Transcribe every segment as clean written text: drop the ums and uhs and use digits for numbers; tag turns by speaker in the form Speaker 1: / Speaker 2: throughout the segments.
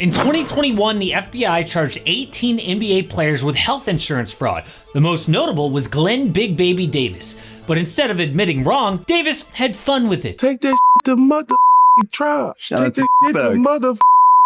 Speaker 1: In 2021, the FBI charged 18 NBA players with health insurance fraud. The most notable was Glen Big Baby Davis. But instead of admitting wrong, Davis had fun with it.
Speaker 2: Take that to mother trial. Take that to mother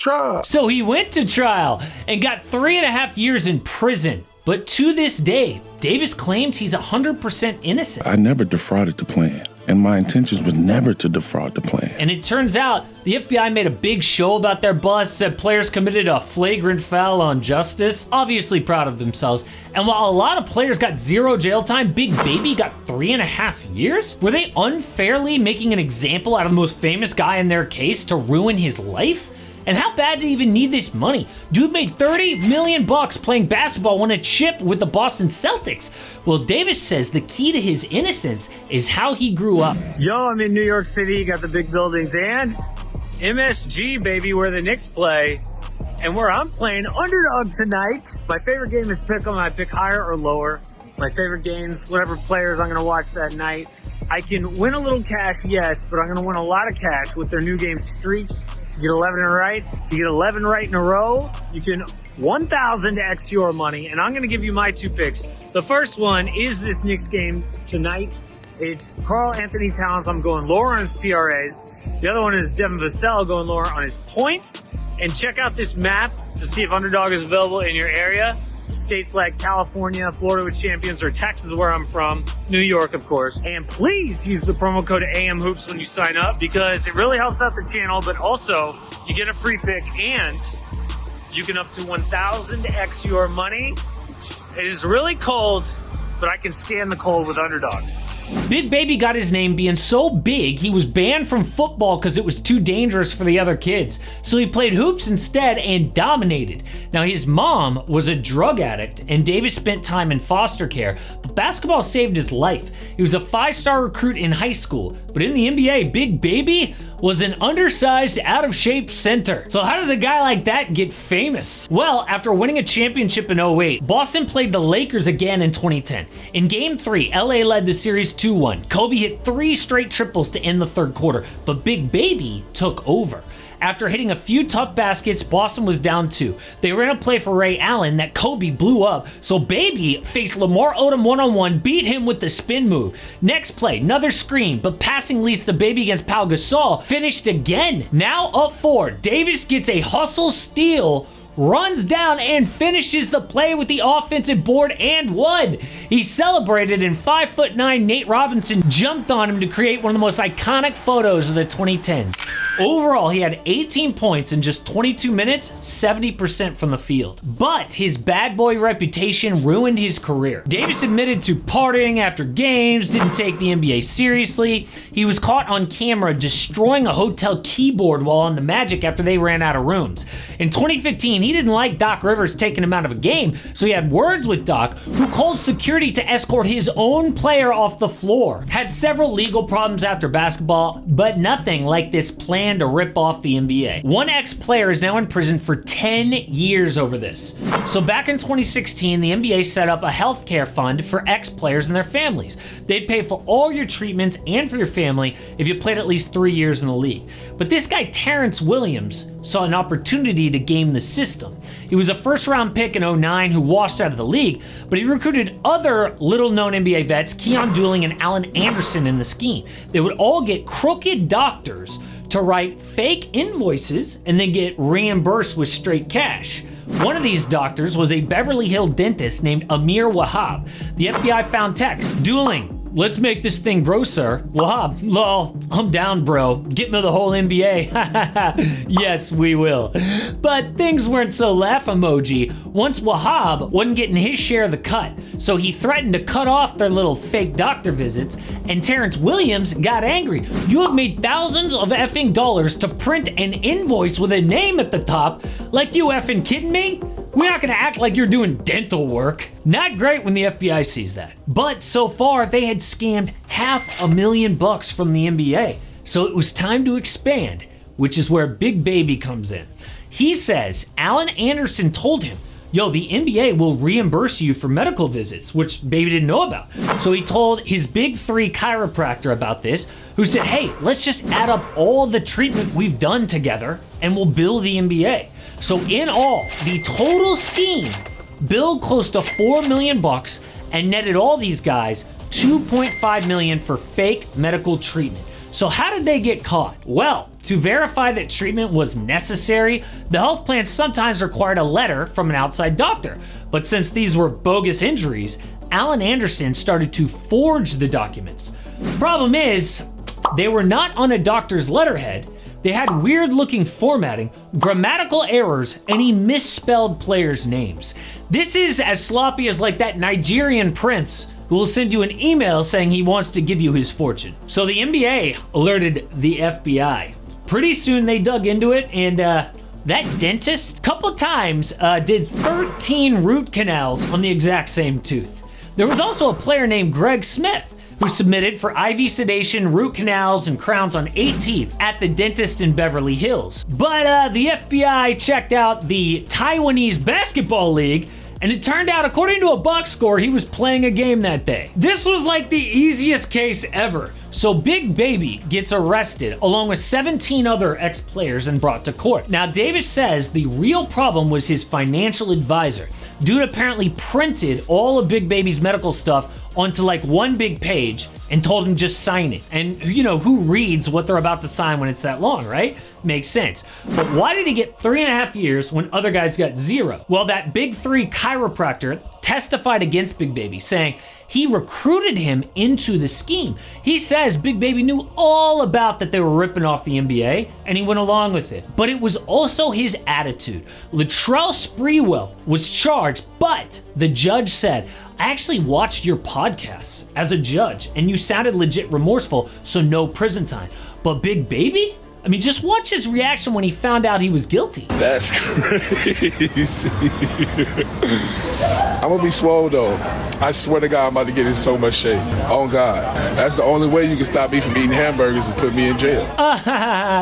Speaker 2: trial.
Speaker 1: So he went to trial and got 3.5 years in prison. But to this day, Davis claims he's 100% innocent.
Speaker 2: I never defrauded the plan, and my intentions were never to defraud the plan.
Speaker 1: And it turns out the FBI made a big show about their bust, said players committed a flagrant foul on justice, obviously proud of themselves. And while a lot of players got 0 jail time, Big Baby got 3.5 years? Were they unfairly making an example out of the most famous guy in their case to ruin his life? And how bad did he even need this money? Dude made $30 million playing basketball, won a chip with the Boston Celtics. Well, Davis says the key to his innocence is how he grew up.
Speaker 3: Yo, I'm in New York City, got the big buildings, and MSG, baby, where the Knicks play, and where I'm playing Underdog tonight. My favorite game is Pick'em. I pick higher or lower. My favorite games, whatever players I'm gonna watch that night. I can win a little cash, yes, but I'm gonna win a lot of cash with their new game Streaks. You get 11 right. If you get 11 right in a row, you can 1,000x your money. And I'm going to give you my 2 picks. The first one is this Knicks game tonight. It's Karl Anthony Towns. I'm going lower on his PRAs. The other one is Devin Vassell going lower on his points. And check out this map to see if Underdog is available in your area. States like California, Florida with champions, or Texas where I'm from, New York, of course. And please use the promo code AMHOOPS when you sign up because it really helps out the channel, but also you get a free pick and you can up to 1,000x your money. It is really cold, but I can stand the cold with Underdog.
Speaker 1: Big Baby got his name being so big, he was banned from football because it was too dangerous for the other kids. So he played hoops instead and dominated. Now his mom was a drug addict and Davis spent time in foster care, but basketball saved his life. He was a 5-star recruit in high school, but in the NBA, Big Baby was an undersized, out-of-shape center. So how does a guy like that get famous? Well, after winning a championship in 2008, Boston played the Lakers again in 2010. In Game 3, LA led the series 2-1. Kobe hit 3 straight triples to end the third quarter, but Big Baby took over. After hitting a few tough baskets, Boston was down 2. They ran a play for Ray Allen that Kobe blew up, so Baby faced Lamar Odom one-on-one, beat him with the spin move. Next play, another screen, but passing leads to Baby against Pau Gasol, finished again. Now up 4, Davis gets a hustle steal, runs down and finishes the play with the offensive board and won. He celebrated and 5'9" Nate Robinson jumped on him to create one of the most iconic photos of the 2010s. Overall, he had 18 points in just 22 minutes, 70% from the field. But his bad boy reputation ruined his career. Davis admitted to partying after games, didn't take the NBA seriously. He was caught on camera destroying a hotel keyboard while on the Magic after they ran out of rooms. In 2015, he didn't like Doc Rivers taking him out of a game, so he had words with Doc, who called security to escort his own player off the floor. Had several legal problems after basketball, but nothing like this plan to rip off the NBA. One ex-player is now in prison for 10 years over this. So back in 2016, the NBA set up a healthcare fund for ex-players and their families. They'd pay for all your treatments and for your family if you played at least 3 years in the league. But this guy, Terrence Williams, saw an opportunity to game the system. He was a first-round pick in 2009 who washed out of the league, but he recruited other little-known NBA vets, Keon Dooling and Allen Anderson, in the scheme. They would all get crooked doctors to write fake invoices and then get reimbursed with straight cash. One of these doctors was a Beverly Hills dentist named Amir Wahab. The FBI found text, Dooling, let's make this thing grow, sir. Wahab, lol, I'm down, bro. Get me the whole NBA. Yes, we will. But things weren't so laugh emoji once Wahab wasn't getting his share of the cut. So he threatened to cut off their little fake doctor visits, and Terrence Williams got angry. You have made thousands of effing dollars to print an invoice with a name at the top. Like, you effing kidding me? We're not gonna act like you're doing dental work. Not great when the FBI sees that. But so far, they had scammed $500,000 from the NBA. So it was time to expand, which is where Big Baby comes in. He says Allen Anderson told him, yo, the NBA will reimburse you for medical visits, which Baby didn't know about. So he told his big three chiropractor about this, who said, hey, let's just add up all the treatment we've done together and we'll bill the NBA. So in all, the total scheme billed close to $4 million and netted all these guys $2.5 million for fake medical treatment. So how did they get caught? Well, to verify that treatment was necessary, the health plan sometimes required a letter from an outside doctor. But since these were bogus injuries, Alan Anderson started to forge the documents. Problem is, they were not on a doctor's letterhead. They had weird looking formatting, grammatical errors, and he misspelled players' names. This is as sloppy as like that Nigerian prince who will send you an email saying he wants to give you his fortune. So the NBA alerted the FBI. Pretty soon they dug into it, and that dentist, couple times, did 13 root canals on the exact same tooth. There was also a player named Greg Smith who submitted for IV sedation, root canals, and crowns on 8 teeth at the dentist in Beverly Hills. But the FBI checked out the Taiwanese basketball league, and it turned out, according to a box score, he was playing a game that day. This was like the easiest case ever. So Big Baby gets arrested along with 17 other ex-players and brought to court. Now Davis says the real problem was his financial advisor. Dude apparently printed all of Big Baby's medical stuff onto like one big page and told him just sign it. And you know, who reads what they're about to sign when it's that long, right? Makes sense. But why did he get 3.5 years when other guys got 0? Well, that big three chiropractor testified against Big Baby, saying he recruited him into the scheme. He says Big Baby knew all about that they were ripping off the NBA, and he went along with it. But it was also his attitude. Latrell Sprewell was charged, but the judge said, I actually watched your podcasts as a judge, and you sounded legit remorseful, so no prison time. But Big Baby? I mean, just watch his reaction when he found out he was guilty.
Speaker 2: That's crazy. I'm gonna be swole though. I swear to God, I'm about to get in so much shape. Oh God. That's the only way you can stop me from eating hamburgers is put me in jail.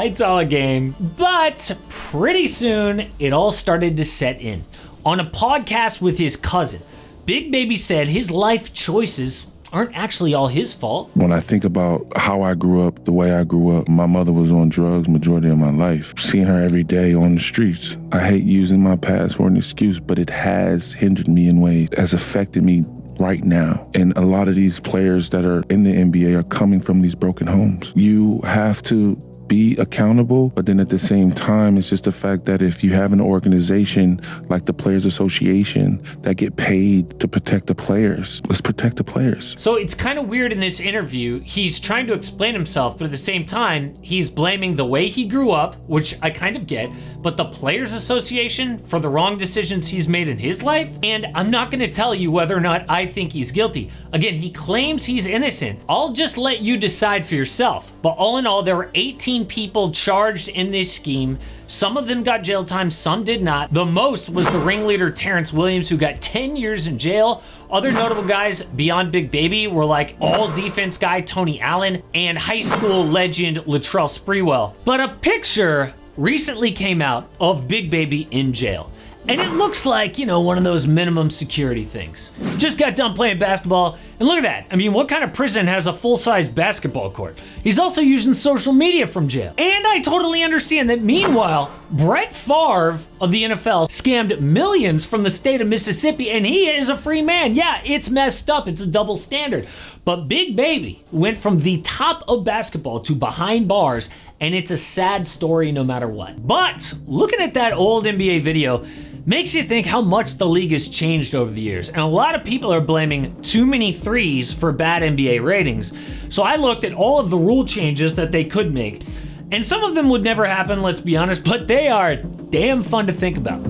Speaker 1: It's all a game. But pretty soon, it all started to set in. On a podcast with his cousin, Big Baby said his life choices aren't actually all his fault.
Speaker 4: When I think about how I grew up, the way I grew up, my mother was on drugs majority of my life. Seeing her every day on the streets. I hate using my past for an excuse, but it has hindered me in ways, has affected me right now. And a lot of these players that are in the NBA are coming from these broken homes. You have to be accountable, but then at the same time, it's just the fact that if you have an organization like the Players Association that get paid to protect the players, let's protect the players.
Speaker 1: So it's kind of weird in this interview. He's trying to explain himself, but at the same time, he's blaming the way he grew up, which I kind of get, but the Players Association for the wrong decisions he's made in his life. And I'm not going to tell you whether or not I think he's guilty. Again, he claims he's innocent. I'll just let you decide for yourself. But all in all, there were 18 people charged in this scheme. Some of them got jail time, some did not. The most was the ringleader Terrence Williams, who got 10 years in jail. Other notable guys beyond Big Baby were like all-defense guy Tony Allen and high school legend Latrell Sprewell. But a picture recently came out of Big Baby in jail. And it looks like, you know, one of those minimum security things. Just got done playing basketball, and look at that. I mean, what kind of prison has a full-size basketball court? He's also using social media from jail. And I totally understand that meanwhile, Brett Favre of the NFL scammed millions from the state of Mississippi, and he is a free man. Yeah, it's messed up. It's a double standard. But Big Baby went from the top of basketball to behind bars, and it's a sad story no matter what. But looking at that old NBA video makes you think how much the league has changed over the years. And a lot of people are blaming too many threes for bad NBA ratings. So I looked at all of the rule changes that they could make. And some of them would never happen, let's be honest, but they are damn fun to think about.